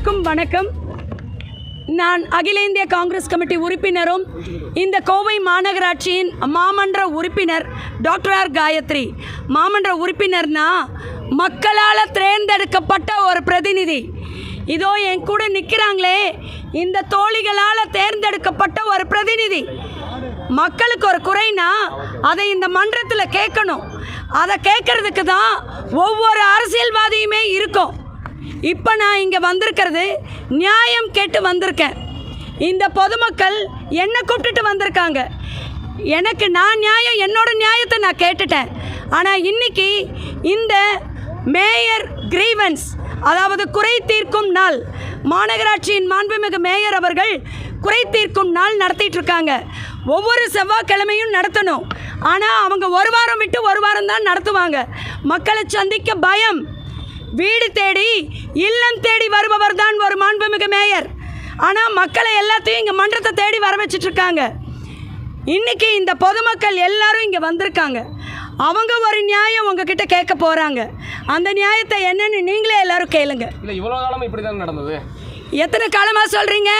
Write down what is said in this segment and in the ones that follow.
அனைவருக்கும் வணக்கம். நான் அகில இந்திய காங்கிரஸ் கமிட்டி உறுப்பினரும் இந்த கோவை மாநகராட்சியின் மாமன்ற உறுப்பினர் டாக்டர் ஆர் காயத்ரி. மாமன்ற உறுப்பினர்னா மக்களால் தேர்ந்தெடுக்கப்பட்ட ஒரு பிரதிநிதி. இதோ என் கூட நிற்கிறாங்களே, இந்த தோழிகளால் தேர்ந்தெடுக்கப்பட்ட ஒரு பிரதிநிதி. மக்களுக்கு ஒரு குறைனா அதை இந்த மன்றத்தில் கேட்கணும். அதை கேட்கறதுக்கு தான் ஒவ்வொரு அரசியல்வாதியுமே இருக்கும். இப்போ நான் இங்கே வந்திருக்கிறது நியாயம் கேட்டு வந்திருக்கேன். இந்த பொதுமக்கள் என்னை கூப்பிட்டுட்டு வந்திருக்காங்க. எனக்கு நான் நியாயம், என்னோட நியாயத்தை நான் கேட்டுட்டேன். ஆனால் இன்னைக்கு இந்த மேயர் கிரீவன்ஸ், அதாவது குறை தீர்க்கும் நாள், மாநகராட்சியின் மாண்புமிகு மேயர் அவர்கள் குறை தீர்க்கும் நாள் நடத்திட்டு இருக்காங்க. ஒவ்வொரு செவ்வாய்க்கிழமையும் நடத்தணும். ஆனால் அவங்க ஒரு வாரம் விட்டு ஒரு வாரம் தான் நடத்துவாங்க. மக்களை சந்திக்க பயம். வீடு தேடி இல்லம் தேடி வருபவர் தான் ஒரு மாண்புமிகு மேயர். ஆனால் மக்களை எல்லாத்தையும் இங்கே மன்றத்தை தேடி வர வச்சிட்ருக்காங்க. இன்றைக்கி இந்த பொதுமக்கள் எல்லாரும் இங்கே வந்திருக்காங்க. அவங்க ஒரு நியாயம் உங்ககிட்ட கேட்க போகிறாங்க. அந்த நியாயத்தை என்னன்னு நீங்களே எல்லாரும் கேளுங்க. இல்லை, இவ்வளோ காலம் இப்படி தான் நடந்தது. எத்தனை காலமாக சொல்கிறீங்க?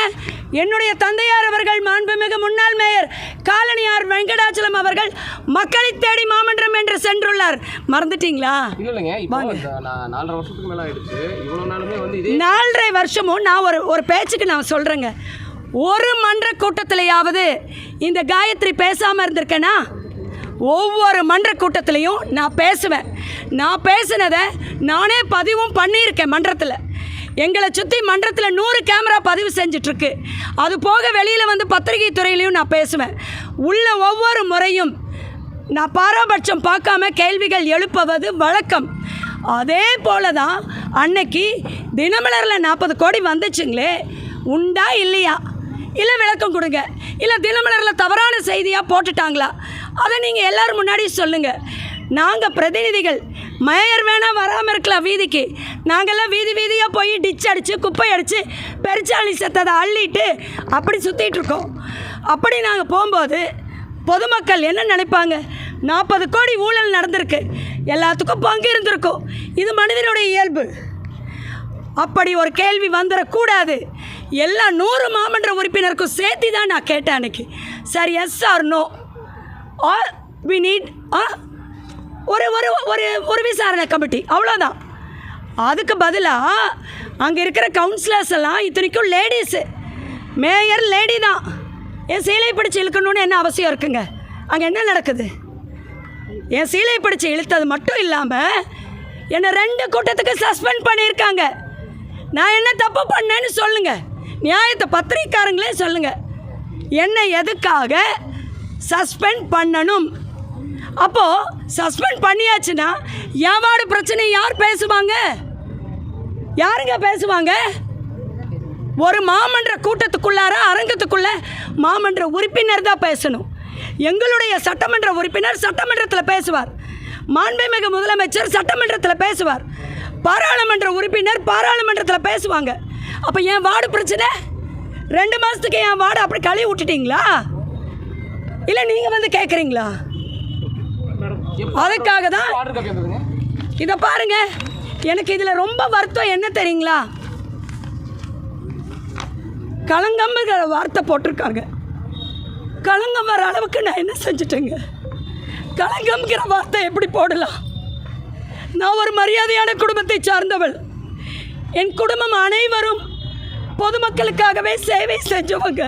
என்னுடைய தந்தையார் அவர்கள் மாண்புமிகு முன்னாள் மேயர் காலனியார் வெங்கடாச்சலம் அவர்கள் மக்களை தேடி மாமன்றம் என்று சென்றுள்ளார். மறந்துட்டீங்களா? இல்லைங்க, இப்போ 4.5 வருஷத்துக்கு மேலே ஆயிடுச்சு. இவ்வளோ நாளுமே வந்து இதே 4.5 வருஷமும் நான் ஒரு பேச்சுக்கு நான் சொல்கிறேங்க. ஒரு மன்ற கூட்டத்திலேயாவது இந்த காயத்ரி பேசாமல் இருந்திருக்கேனா? ஒவ்வொரு மன்ற கூட்டத்திலையும் நான் பேசுவேன். நான் பேசினதை நானே பதிவும் பண்ணியிருக்கேன். மன்றத்தில் எங்களை சுற்றி மன்றத்தில் 100 கேமரா பதிவு செஞ்சிட்ருக்கு. அது போக வெளியில் வந்து பத்திரிகை துறையிலையும் நான் பேசுவேன். உள்ள ஒவ்வொரு முறையும் நான் பாரபட்சம் பார்க்காம கேள்விகள் எழுப்புவது வழக்கம். அதே போல தான் அன்னைக்கு தினமலரில் 40 கோடி வந்துச்சுங்களே, உண்டா இல்லையா? இல்லை விளக்கம் கொடுங்க. இல்லை தினமலரில் தவறான செய்தியாக போட்டுட்டாங்களா? அதை நீங்கள் எல்லோரும் முன்னாடி சொல்லுங்கள். நாங்கள் பிரதிநிதிகள், மேயர் வேணால் வராமல் இருக்கலாம் வீதிக்கு. நாங்கள்லாம் வீதி வீதியாக போய் டிச் அடித்து குப்பை அடித்து பெருச்சாளி செத்ததை அள்ளிட்டு அப்படி சுற்றிட்டுருக்கோம். அப்படி நாங்கள் போகும்போது பொதுமக்கள் என்ன நினைப்பாங்க? 40 கோடி ஊழல் நடந்திருக்கு, எல்லாத்துக்கும் பங்கு இருந்திருக்கும். இது மனிதனுடைய இயல்பு. அப்படி ஒரு கேள்வி வந்துடக்கூடாது. எல்லா 100 மாமன்ற உறுப்பினருக்கும் சேர்த்து தான் நான் கேட்டேன் அன்றைக்கி. Sir, yes or no or we need ஒரு ஒரு ஒரு ஒரு விசாரணை கமிட்டி, அவ்வளோதான். அதுக்கு பதிலாக அங்கே இருக்கிற கவுன்சிலர்ஸ் எல்லாம் இத்தனைக்கும் லேடிஸு. மேயர் லேடி தான். என் சீலை பிடிச்சி இழுக்கணும்னு என்ன அவசியம் இருக்குங்க? அங்கே என்ன நடக்குது? என் சீலை பிடிச்சி இழுத்தது மட்டும் இல்லாமல் என்னை 2 கூட்டத்துக்கு சஸ்பெண்ட் பண்ணியிருக்காங்க. நான் என்ன தப்பு பண்ணேன்னு சொல்லுங்கள். நியாயத்தை பத்திரிக்கைக்காரங்களே சொல்லுங்கள். என்னை எதுக்காக சஸ்பெண்ட் பண்ணணும்? அப்போது சஸ்பெண்ட் பண்ணியாச்சுன்னா என் வார்டு பிரச்சனை யார் பேசுவாங்க? யாருங்க பேசுவாங்க? ஒரு மாமன்ற கூட்டத்துக்குள்ளார அரங்கத்துக்குள்ளே மாமன்ற உறுப்பினர் தான் பேசணும். எங்களுடைய சட்டமன்ற உறுப்பினர் சட்டமன்றத்தில் பேசுவார். மாண்புமிகு முதலமைச்சர் சட்டமன்றத்தில் பேசுவார். பாராளுமன்ற உறுப்பினர் பாராளுமன்றத்தில் பேசுவாங்க. அப்போ என் வார்டு பிரச்சனை 2 மாதத்துக்கு என் வார்டு அப்படி கழுவி விட்டுட்டீங்களா? இல்லை நீங்கள் வந்து கேட்குறீங்களா? அதுக்காக தான் இதை பாருங்க. எனக்கு இதில் ரொம்ப வருத்தம் என்ன தெரியுங்களா? களங்கம்ங்கிற வார்த்தை போட்டிருக்காங்க. களங்கம் வர அளவுக்கு நான் என்ன செஞ்சுட்டேங்க? களங்கம்ங்கிற வார்த்தை எப்படி போடலாம்? நான் ஒரு மரியாதையான குடும்பத்தை சார்ந்தவள். என் குடும்பம் அனைவரும் பொதுமக்களுக்காகவே சேவை செஞ்சவங்க.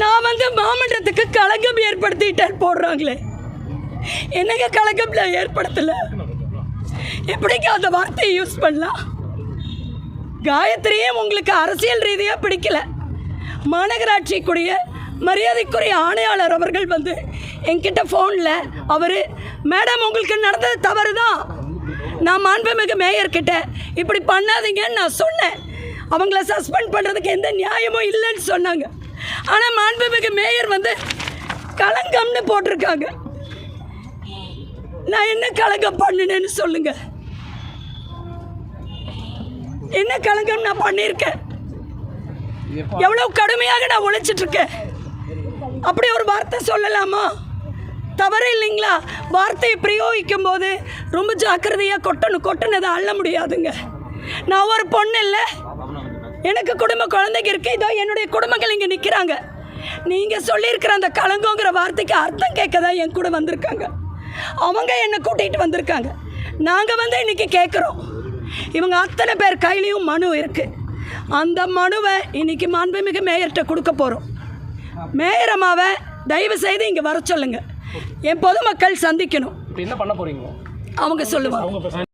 நான் வந்து மாமன்றத்துக்கு களங்கம் ஏற்படுத்திட்டேன் போடுறாங்களே, என்னங்க களங்கம்ல ஏற்படுத்தலை? எப்படிங்க அந்த வார்த்தையை யூஸ் பண்ணலாம்? காயத்ரியே உங்களுக்கு அரசியல் ரீதியாக பிடிக்கல. மாநகராட்சிக்குரிய மரியாதைக்குரிய ஆணையாளர் அவர்கள் வந்து என்கிட்ட ஃபோனில் அவர், மேடம் உங்களுக்கு நடந்தது தவறு தான், நான் மாண்புமிகு மேயர்கிட்ட இப்படி பண்ணாதீங்கன்னு நான் சொன்னேன். அவங்கள சஸ்பெண்ட் பண்ணுறதுக்கு எந்த நியாயமும் இல்லைன்னு சொன்னாங்க. ஆனால் மாண்புமிகு மேயர் வந்து களங்கம்னு போட்டிருக்காங்க. நான் என்ன களங்கம் பண்ணினேன்னு சொல்லுங்க? என்ன களங்கம் நான் பண்ணியிருக்கேன்? எவ்வளோ கடுமையாக நான் உழைச்சிட்ருக்கேன். அப்படி ஒரு வார்த்தை சொல்லலாமா? தவறு இல்லைங்களா? வார்த்தையை பிரயோகிக்கும் போது ரொம்ப ஜாக்கிரதையாக கொட்டனதை அள்ள முடியாதுங்க. நான் ஒரு பொண்ணு இல்லை, எனக்கு குழந்தைங்க இருக்குது. இதோ என்னுடைய குடும்பங்கள் இங்கே நிற்கிறாங்க. நீங்கள் சொல்லியிருக்கிற அந்த களங்கங்கிற வார்த்தைக்கு அர்த்தம் கேட்க தான் என் கூட வந்திருக்காங்க. அவங்க என்னை கூட்டிகிட்டு வந்திருக்காங்க. நாங்கள் இன்றைக்கி கேட்குறோம். இவங்க அத்தனை பேர் கையிலையும் மனு இருக்குது. அந்த மனுவை இன்றைக்கி மாண்புமிகு மேயர்கிட்ட கொடுக்க போகிறோம். மேயர் அம்மாவை தயவு செய்து இங்கே வர சொல்லுங்கள். என் பொதுமக்கள் சந்திக்கணும். என்ன பண்ண போகிறீங்க? அவங்க சொல்லுவாங்க.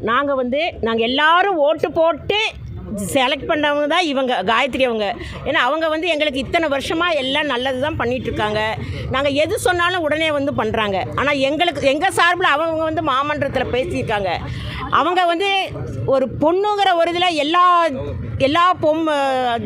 நாங்கள் எல்லாரும் ஓட்டு போட்டு செலக்ட் பண்ணவங்க தான் இவங்க காயத்ரி அவங்க. ஏன்னா அவங்க எங்களுக்கு இத்தனை வருஷமாக எல்லாம் நல்லது தான் பண்ணிகிட்ருக்காங்க. நாங்கள் எது சொன்னாலும் உடனே பண்ணுறாங்க. ஆனால் எங்கள் சார்பில் அவங்க மாமன்றத்தில் பேசியிருக்காங்க. அவங்க ஒரு பொண்ணுங்கிற ஒரு இதில் எல்லா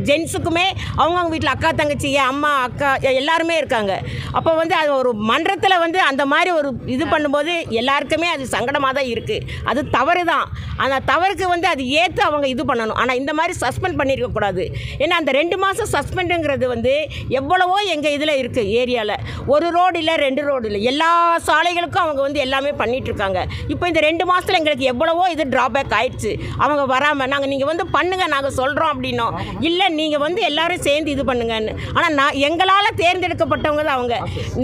ஜென்ஸுக்குமே அவங்கவுங்க வீட்டில் அக்கா தங்கச்சி அம்மா அக்கா எல்லாருமே இருக்காங்க. அப்போ அது ஒரு மன்றத்தில் அந்த மாதிரி ஒரு இது பண்ணும்போது எல்லாருக்குமே அது சங்கடமாக தான் இருக்குது. அது தவறு தான். அந்த தவறுக்கு அது ஏற்று அவங்க இது பண்ணணும். ஆனால் இந்த மாதிரி சஸ்பெண்ட் பண்ணியிருக்கக்கூடாது. ஏன்னா அந்த 2 மாதம் சஸ்பெண்டுங்கிறது எவ்வளவோ எங்கள் இதில் இருக்குது ஏரியாவில். ஒரு ரோடு இல்லை, 2 ரோடு இல்லை, எல்லா சாலைகளுக்கும் அவங்க எல்லாமே பண்ணிகிட்ருக்காங்க. இப்போ இந்த 2 மாதத்தில் எங்களுக்கு எவ்வளவோ இது ட்ராபேக் ஆயிடுச்சு. அவங்க வராமல் நீங்கள் பண்ணுங்கள் நாங்கள் சொல்கிறோம் அப்படின்னோம். இல்லை நீங்கள் எல்லாரும் சேர்ந்து இது பண்ணுங்கன்னு. ஆனால் எங்களால் தேர்ந்தெடுக்கப்பட்டவங்க தான் அவங்க.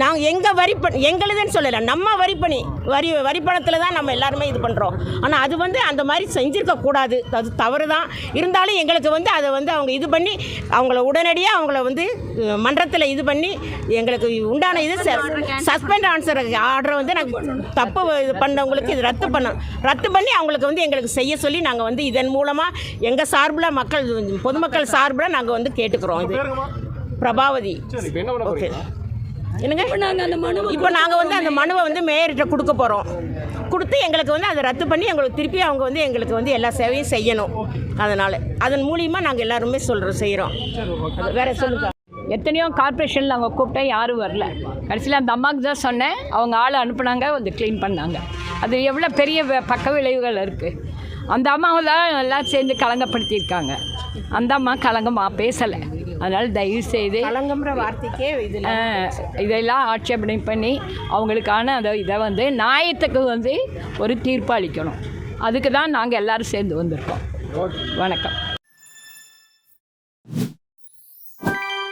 நாங்கள் எங்கள் எங்களுதுன்னு சொல்லலை, நம்ம வரி பணத்தில் தான் நம்ம எல்லாருமே இது பண்ணுறோம். ஆனால் அது அந்த மாதிரி செஞ்சுருக்கக்கூடாது. அது தவறு தான். இருந்தாலும் எங்களுக்கு அதை அவங்க இது பண்ணி அவங்கள உடனடியாக அவங்கள மன்றத்தில் இது பண்ணி எங்களுக்கு உண்டான இது சஸ்பெண்ட் ஆர்டரை நாங்கள் தப்பு இது பண்ணவங்களுக்கு இது ரத்து பண்ணி அவங்களுக்கு எங்களுக்கு செய்ய சொல்லி நாங்கள் இதன் மூலமாக எங்கள் சார்பில் பொதுமக்கள் சார்பில் நாங்கள் கேட்டுக்கிறோம். இது பிரபாவதி. ஓகே என்னங்க, இப்போ நாங்கள் அந்த மனுவை மேயர்கிட்ட கொடுக்க போகிறோம். கொடுத்து எங்களுக்கு அதை ரத்து பண்ணி எங்களுக்கு திருப்பி அவங்க எங்களுக்கு எல்லா சேவையும் செய்யணும். அதன் மூலியமாக நாங்கள் எல்லாருமே செய்கிறோம். வேறு சொல்லுங்கள். எத்தனையோ கார்ப்பரேஷனில் அவங்க கூப்பிட்டா யாரும் வரல. கடைசியில் அந்த அம்மாவுக்கு தான் சொன்னேன். அவங்க ஆள் அனுப்புனாங்க, க்ளீன் பண்ணாங்க. அது எவ்வளோ பெரிய பக்க விளைவுகள் இருக்குது. அந்த அம்மாவை தான் எல்லாம் சேர்ந்து கலங்கப்படுத்தியிருக்காங்க. அந்த அம்மா கலங்கமாக பேசலை. அதனால் தயவு செய்து கலங்கம்ன்ற வார்த்தைக்கே இதெல்லாம் ஆட்சேபனை பண்ணி அவங்களுக்கான இதை நியாயத்துக்கு ஒரு தீர்ப்பு அளிக்கணும். அதுக்கு தான் நாங்கள் எல்லோரும் சேர்ந்து வந்திருக்கோம். வணக்கம்.